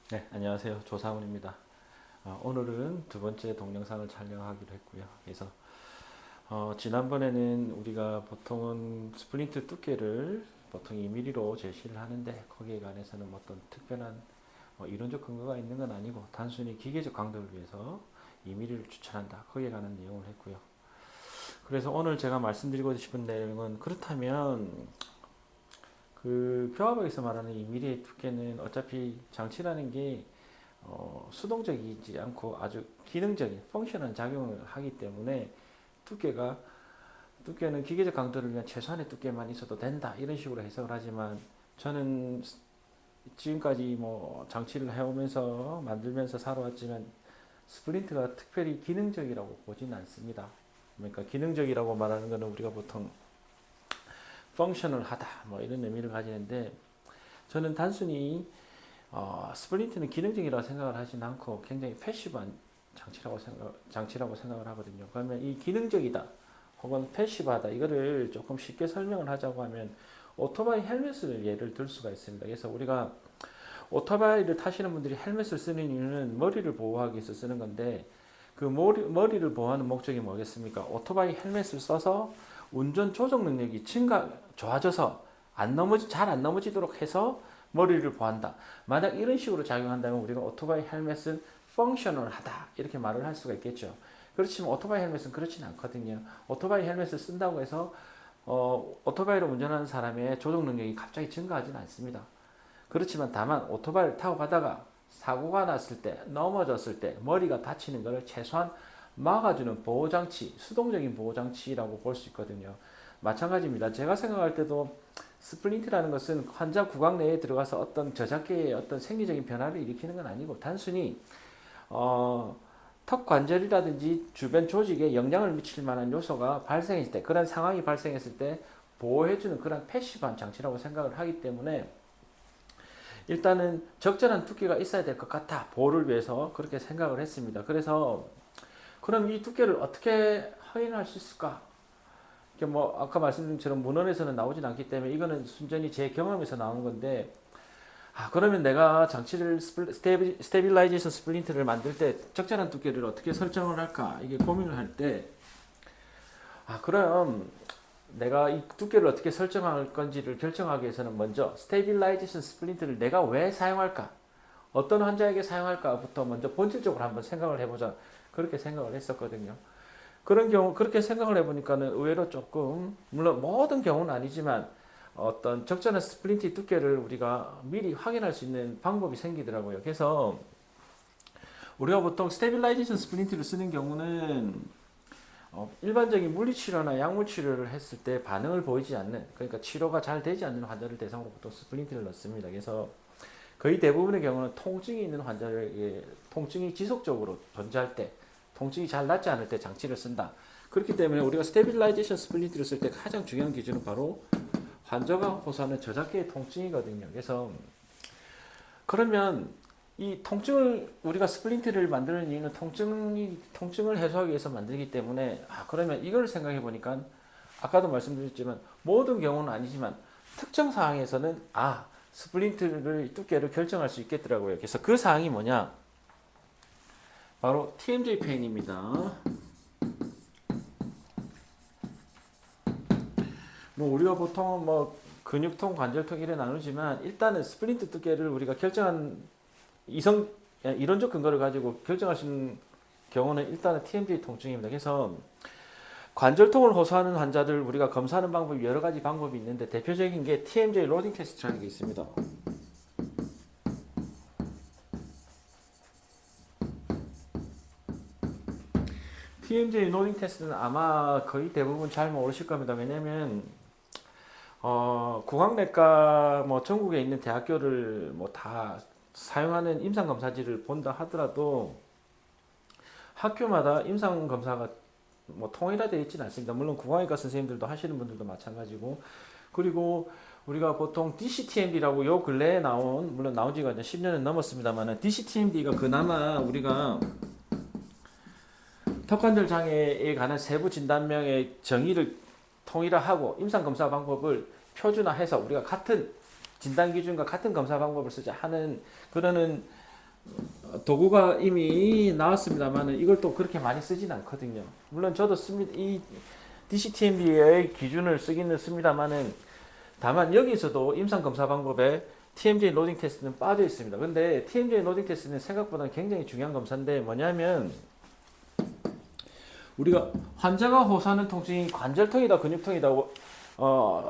네, 안녕하세요. 조상훈입니다. 오늘은 두 번째 동영상을 촬영하기로 했고요. 그래서 지난번에는 우리가 보통은 스플린트 두께를 보통 2mm로 제시를 하는데 거기에 관해서는 뭐 어떤 특별한 이론적 근거가 있는 건 아니고 단순히 기계적 강도를 위해서 2mm를 추천한다. 거기에 관한 내용을 했고요. 그래서 오늘 제가 말씀드리고 싶은 내용은 그렇다면 그 표화박에서 말하는 2mm의 두께는 어차피 장치라는 게 수동적이지 않고 아주 기능적인 펑셔널 작용을 하기 때문에 두께가 두께는 기계적 강도를 위한 최소한의 두께만 있어도 된다 이런 식으로 해석을 하지만 저는 지금까지 뭐 장치를 해오면서 만들면서 살아왔지만 스플린트가 특별히 기능적이라고 보지는 않습니다. 그러니까 기능적이라고 말하는 것은 우리가 보통 펑셔널하다 뭐 이런 의미를 가지는데 저는 단순히 스플린트는 기능적이라고 생각을 하진 않고 굉장히 패시브한 장치라고 생각을 하거든요. 그러면 이 기능적이다 혹은 패시브하다 이거를 조금 쉽게 설명을 하자고 하면 오토바이 헬멧을 예를 들 수가 있습니다. 그래서 우리가 오토바이를 타시는 분들이 헬멧을 쓰는 이유는 머리를 보호하기 위해서 쓰는 건데 그 머리를 보호하는 목적이 뭐겠습니까? 오토바이 헬멧을 써서 운전 조정 능력이 좋아져서 잘 안 넘어지도록 해서 머리를 보한다. 만약 이런 식으로 작용한다면 우리가 오토바이 헬멧은 펑셔널하다 이렇게 말을 할 수가 있겠죠. 그렇지만 오토바이 헬멧은 그렇진 않거든요. 오토바이 헬멧을 쓴다고 해서 오토바이를 운전하는 사람의 조종 능력이 갑자기 증가하지는 않습니다. 그렇지만 다만 오토바이를 타고 가다가 사고가 났을 때 넘어졌을 때 머리가 다치는 것을 최소한 막아주는 보호장치, 수동적인 보호장치라고 볼 수 있거든요. 마찬가지입니다. 제가 생각할 때도 스플린트라는 것은 환자 구강 내에 들어가서 어떤 저작계의 어떤 생리적인 변화를 일으키는 건 아니고 단순히 어, 턱 관절이라든지 주변 조직에 영향을 미칠 만한 요소가 발생했을 때 그런 상황이 발생했을 때 보호해주는 그런 패시브한 장치라고 생각을 하기 때문에 일단은 적절한 두께가 있어야 될 것 같아 보호를 위해서 그렇게 생각을 했습니다. 그래서 그럼 이 두께를 어떻게 확인할 수 있을까? 뭐 아까 말씀드린 것처럼 문헌에서는 나오진 않기 때문에 이거는 순전히 제 경험에서 나온 건데 그러면 내가 장치를 스테빌라이제이션 스플린트를 만들 때 적절한 두께를 어떻게 설정을 할까 이게 고민을 할 때 그럼 내가 이 두께를 어떻게 설정할 건지를 결정하기 위해서는 먼저 스테빌라이제이션 스플린트를 내가 왜 사용할까 어떤 환자에게 사용할까부터 먼저 본질적으로 한번 생각을 해보자 그렇게 생각을 했었거든요. 그런 경우 그렇게 생각을 해보니까는 의외로 조금 물론 모든 경우는 아니지만 어떤 적절한 스플린트 두께를 우리가 미리 확인할 수 있는 방법이 생기더라고요. 그래서 우리가 보통 스테빌라이제이션 스플린트를 쓰는 경우는 일반적인 물리치료나 약물치료를 했을 때 반응을 보이지 않는 그러니까 치료가 잘 되지 않는 환자를 대상으로 보통 스플린트를 넣습니다. 그래서 거의 대부분의 경우는 통증이 있는 환자를 통증이 지속적으로 존재할 때 통증이 잘 낫지 않을 때 장치를 쓴다. 그렇기 때문에 우리가 스테빌라이제이션 스플린트를 쓸 때 가장 중요한 기준은 바로 환자가 호소하는 저작계의 통증이거든요. 그래서 그러면 이 통증을 우리가 스플린트를 만드는 이유는 통증을 해소하기 위해서 만들기 때문에 그러면 이걸 생각해 보니까 아까도 말씀드렸지만 모든 경우는 아니지만 특정 상황에서는 스플린트를 두께를 결정할 수 있겠더라고요. 그래서 그 사항이 뭐냐? 바로 TMJ 페인입니다. 뭐 우리가 보통 뭐 근육통, 관절통 이래 나누지만 일단은 스플린트 두께를 우리가 결정한 이론적 근거를 가지고 결정할 수 있는 경우는 일단은 TMJ 통증입니다. 그래서 관절통을 호소하는 환자들 우리가 검사하는 방법이 여러 가지 방법이 있는데 대표적인 게 TMJ 로딩 테스트라는 게 있습니다. TMJ 로딩 테스트는 아마 거의 대부분 잘 모르실 겁니다. 왜냐면 구강내과 뭐 전국에 있는 대학교를 뭐 다 사용하는 임상검사지를 본다 하더라도 학교마다 임상검사가 뭐 통일화되어 있지는 않습니다. 물론 구강외과 선생님들도 하시는 분들도 마찬가지고 그리고 우리가 보통 DCTMD라고 요 근래에 물론 나온 지가 이제 10년은 넘었습니다만 DCTMD가 그나마 우리가 턱관절 장애에 관한 세부 진단명의 정의를 통일화하고 임상검사 방법을 표준화해서 우리가 같은 진단 기준과 같은 검사 방법을 쓰자 하는 그러는 도구가 이미 나왔습니다만 이걸 또 그렇게 많이 쓰진 않거든요. 물론 저도 씁니다. 이 DCTMJ의 기준을 쓰기는 씁니다만은 다만 여기서도 임상 검사 방법에 TMJ 로딩 테스트는 빠져 있습니다. 근데 TMJ 로딩 테스트는 생각보다 굉장히 중요한 검사인데 뭐냐면 우리가 환자가 호소하는 통증이 관절통이다 근육통이다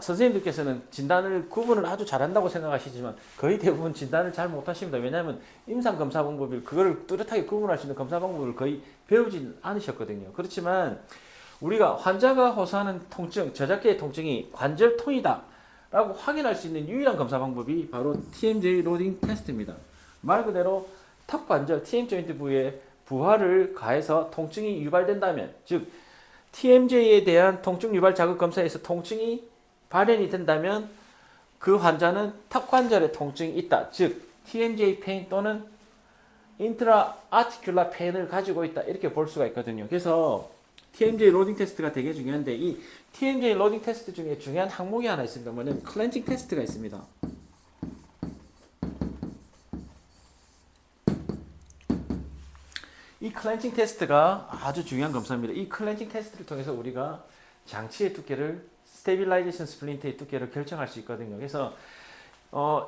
선생님들께서는 진단을 구분을 아주 잘한다고 생각하시지만 거의 대부분 진단을 잘 못하십니다. 왜냐하면 임상 검사 방법을 그거를 뚜렷하게 구분할 수 있는 검사 방법을 거의 배우진 않으셨거든요. 그렇지만 우리가 환자가 호소하는 통증, 저작계의 통증이 관절통이다 라고 확인할 수 있는 유일한 검사 방법이 바로 TMJ 로딩 테스트입니다. 말 그대로 턱 관절, TM 조인트 부위에 부하를 가해서 통증이 유발된다면, 즉 TMJ에 대한 통증 유발 자극 검사에서 통증이 발현이 된다면 그 환자는 턱 관절에 통증이 있다. 즉 TMJ 페인 또는 인트라 아티큘라 페인을 가지고 있다. 이렇게 볼 수가 있거든요. 그래서 TMJ 로딩 테스트가 되게 중요한데 이 TMJ 로딩 테스트 중에 중요한 항목이 하나 있습니다. 뭐냐면 클렌징 테스트가 있습니다. 이 클렌징 테스트가 아주 중요한 검사입니다. 이 클렌징 테스트를 통해서 우리가 장치의 두께를 스테빌라이제이션 스플린트의 두께를 결정할 수 있거든요. 그래서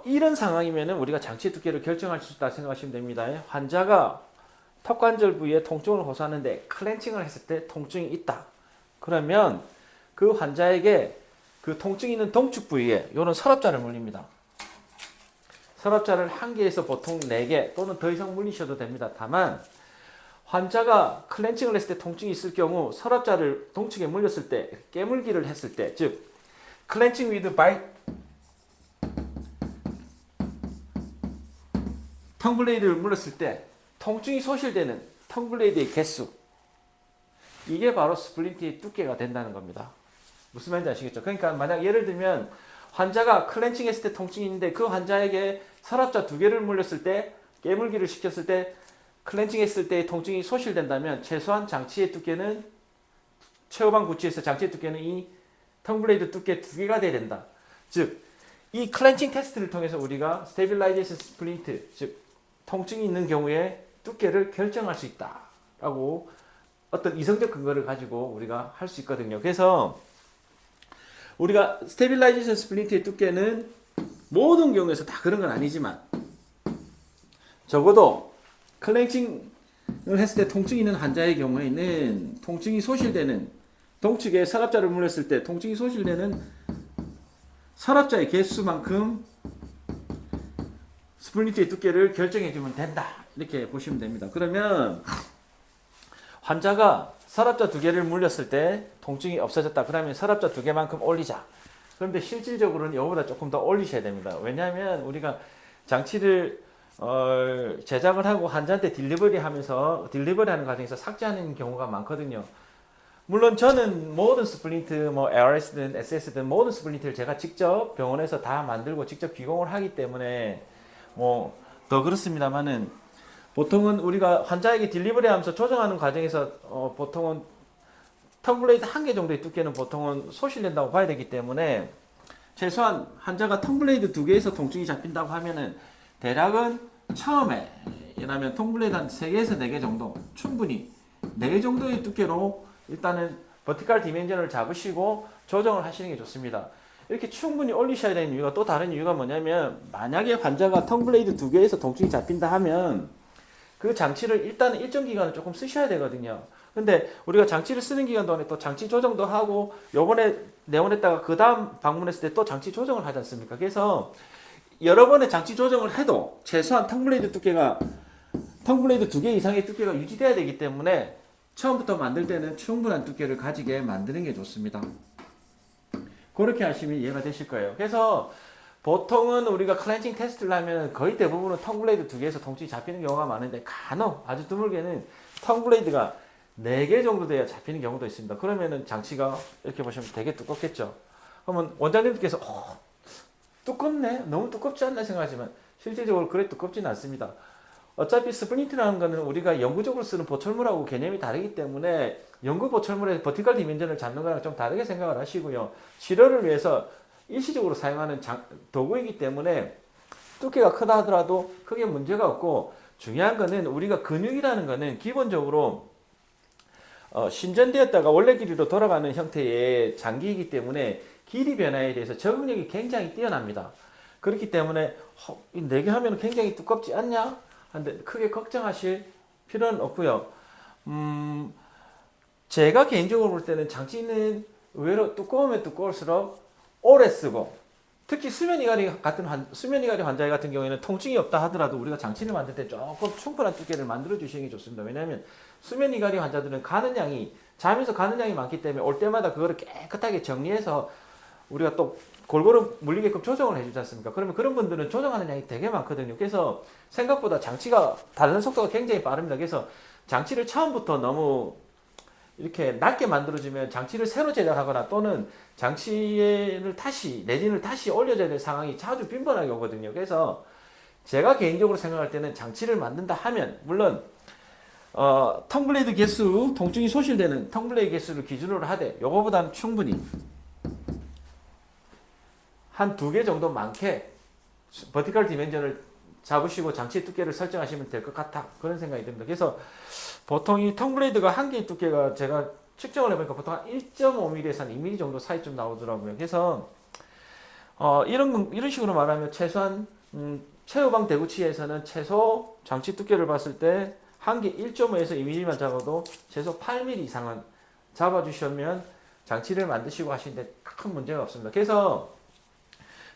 이런 상황이면은 우리가 장치의 두께를 결정할 수 있다 생각하시면 됩니다. 환자가 턱관절 부위에 통증을 호소하는데 클렌칭을 했을 때 통증이 있다. 그러면 그 환자에게 그 통증이 있는 동축 부위에 이런 서랍자를 물립니다. 서랍자를 1개에서 보통 4개 또는 더 이상 물리셔도 됩니다. 다만 환자가 클렌칭을 했을 때 통증이 있을 경우 서랍자를 동측에 물렸을 때 깨물기를 했을 때, 즉 클렌칭 위드 바이 텅블레이드를 물렸을 때 통증이 소실되는 텅블레이드의 개수, 이게 바로 스플린트의 두께가 된다는 겁니다. 무슨 말인지 아시겠죠? 그러니까 만약 예를 들면 환자가 클렌칭 했을 때 통증이 있는데 그 환자에게 서랍자 2개를 물렸을 때 깨물기를 시켰을 때 클렌징 했을 때 통증이 소실된다면 최소한 장치의 두께는 최후방 구치에서 장치의 두께는 이 텅블레이드 두께 2개가 돼야 된다. 즉 이 클렌징 테스트를 통해서 우리가 스테빌라이제이션 스플린트, 즉 통증이 있는 경우에 두께를 결정할 수 있다라고 어떤 이성적 근거를 가지고 우리가 할 수 있거든요. 그래서 우리가 스테빌라이제이션 스플린트의 두께는 모든 경우에서 다 그런 건 아니지만 적어도 클렌징을 했을 때 통증이 있는 환자의 경우에는 통증이 소실되는 동측에 서랍자를 물렸을 때 통증이 소실되는 서랍자의 개수만큼 스플린트의 두께를 결정해주면 된다. 이렇게 보시면 됩니다. 그러면 환자가 서랍자 2개를 물렸을 때 통증이 없어졌다. 그러면 서랍자 2개만큼 올리자. 그런데 실질적으로는 이거보다 조금 더 올리셔야 됩니다. 왜냐하면 우리가 장치를 제작을 하고 환자한테 딜리버리 하는 과정에서 삭제하는 경우가 많거든요. 물론 저는 모든 스플린트, 뭐 ARS든 SS든 모든 스플린트를 제가 직접 병원에서 다 만들고 직접 기공을 하기 때문에 뭐 더 그렇습니다만은 보통은 우리가 환자에게 딜리버리 하면서 조정하는 과정에서 보통은 텅블레이드 1개 정도의 두께는 보통은 소실된다고 봐야 되기 때문에 최소한 환자가 텅블레이드 2개에서 통증이 잡힌다고 하면은 대략은 처음에 이라면 텅블레이드 한 3개에서 4개 정도 충분히 4개 정도의 두께로 일단은 버티컬 디멘전을 잡으시고 조정을 하시는 게 좋습니다. 이렇게 충분히 올리셔야 되는 이유가 또 다른 이유가 뭐냐면 만약에 환자가 텅블레이드 2개에서 통증이 잡힌다 하면 그 장치를 일단은 일정 기간을 조금 쓰셔야 되거든요. 근데 우리가 장치를 쓰는 기간 동안에 또 장치 조정도 하고 요번에 내원했다가 그 다음 방문했을 때 또 장치 조정을 하지 않습니까? 그래서 여러 번의 장치 조정을 해도 최소한 텅블레이드 2개 이상의 두께가 유지돼야 되기 때문에 처음부터 만들 때는 충분한 두께를 가지게 만드는 게 좋습니다. 그렇게 하시면 이해가 되실 거예요. 그래서 보통은 우리가 클렌징 테스트를 하면 거의 대부분은 텅블레이드 2개에서 통증이 잡히는 경우가 많은데 간혹 아주 드물게는 텅블레이드가 4개 정도 돼야 잡히는 경우도 있습니다. 그러면은 장치가 이렇게 보시면 되게 두껍겠죠. 그러면 원장님께서 두껍네? 너무 두껍지 않나 생각하지만 실질적으로 그래 두껍지는 않습니다. 어차피 스플린트라는 거는 우리가 영구적으로 쓰는 보철물하고 개념이 다르기 때문에 영구 보철물의 버티컬 디멘전을 잡는 거랑 좀 다르게 생각을 하시고요. 치료를 위해서 일시적으로 사용하는 도구이기 때문에 두께가 크다 하더라도 크게 문제가 없고 중요한 거는 우리가 근육이라는 거는 기본적으로 신전되었다가 원래 길이로 돌아가는 형태의 장기이기 때문에 길이 변화에 대해서 적응력이 굉장히 뛰어납니다. 그렇기 때문에 내게 하면 굉장히 두껍지 않냐? 한데 크게 걱정하실 필요는 없고요. 제가 개인적으로 볼 때는 장치는 의외로 두꺼우면 두꺼울수록 오래 쓰고, 특히 수면이가리 환자 같은 경우에는 통증이 없다 하더라도 우리가 장치를 만들 때 조금 충분한 두께를 만들어 주시는 게 좋습니다. 왜냐하면 수면이가리 환자들은 가는 양이, 자면서 가는 양이 많기 때문에 올 때마다 그거를 깨끗하게 정리해서 우리가 또 골고루 물리게끔 조정을 해주지 않습니까? 그러면 그런 분들은 조정하는 양이 되게 많거든요. 그래서 생각보다 장치가 닳는 속도가 굉장히 빠릅니다. 그래서 장치를 처음부터 너무 이렇게 낮게 만들어주면 장치를 새로 제작하거나 또는 장치를 다시 내진을 다시 올려줘야 될 상황이 자주 빈번하게 오거든요. 그래서 제가 개인적으로 생각할 때는 장치를 만든다 하면 물론 텅블레이드 개수, 통증이 소실되는 텅블레이드 개수를 기준으로 하되 요거보다는 충분히 한 2개 정도 많게 버티컬 디멘전을 잡으시고 장치 두께를 설정하시면 될 것 같다, 그런 생각이 듭니다. 그래서 보통 이 텅블레이드가 한 개의 두께가 제가 측정을 해보니까 보통 한 1.5mm에서 한 2mm 정도 사이쯤 나오더라고요. 그래서 이런 식으로 말하면 최소한 최후방 대구치에서는 최소 장치 두께를 봤을 때 한 개 1.5에서 2mm만 잡아도 최소 8mm 이상은 잡아주시면 장치를 만드시고 하시는데 큰 문제가 없습니다. 그래서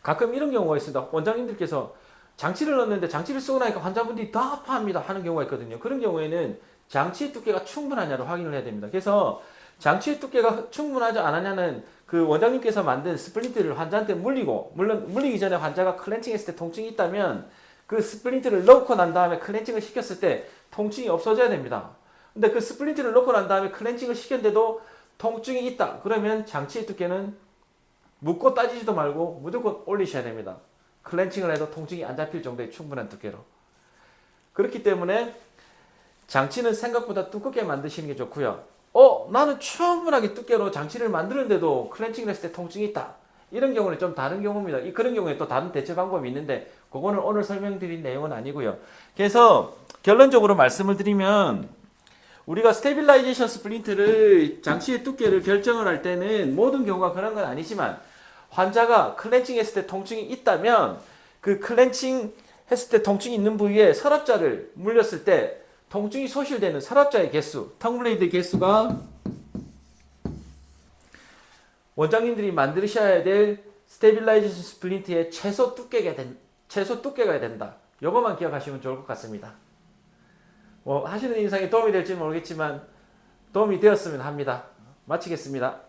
가끔 이런 경우가 있습니다. 원장님들께서 장치를 넣는데 장치를 쓰고 나니까 환자분들이 더 아파합니다 하는 경우가 있거든요. 그런 경우에는 장치의 두께가 충분하냐를 확인을 해야 됩니다. 그래서 장치의 두께가 충분하지 않았냐는 그 원장님께서 만든 스플린트를 환자한테 물리기 전에 환자가 클렌칭 했을 때 통증이 있다면 그 스플린트를 넣고 난 다음에 클렌칭을 시켰을 때 통증이 없어져야 됩니다. 근데 그 스플린트를 넣고 난 다음에 클렌칭을 시켰는데도 통증이 있다, 그러면 장치의 두께는 묻고 따지지도 말고 무조건 올리셔야 됩니다. 클렌칭을 해도 통증이 안 잡힐 정도의 충분한 두께로. 그렇기 때문에 장치는 생각보다 두껍게 만드시는 게 좋고요. 나는 충분하게 두께로 장치를 만드는데도 클렌칭을 했을 때 통증이 있다, 이런 경우는 좀 다른 경우입니다. 그런 경우에 또 다른 대처 방법이 있는데 그거는 오늘 설명드린 내용은 아니고요. 그래서 결론적으로 말씀을 드리면 우리가 스테빌라이제이션 스플린트를 장치의 두께를 결정을 할 때는 모든 경우가 그런 건 아니지만 환자가 클렌칭 했을 때 통증이 있다면 그 클렌칭 했을 때 통증이 있는 부위에 서랍자를 물렸을 때 통증이 소실되는 서랍자의 개수, 텅블레이드 개수가 원장님들이 만드셔야 될 스테빌라이제이션 스플린트의 최소 두께가 된다. 이것만 기억하시면 좋을 것 같습니다. 하시는 인상에 도움이 될지 모르겠지만 도움이 되었으면 합니다. 마치겠습니다.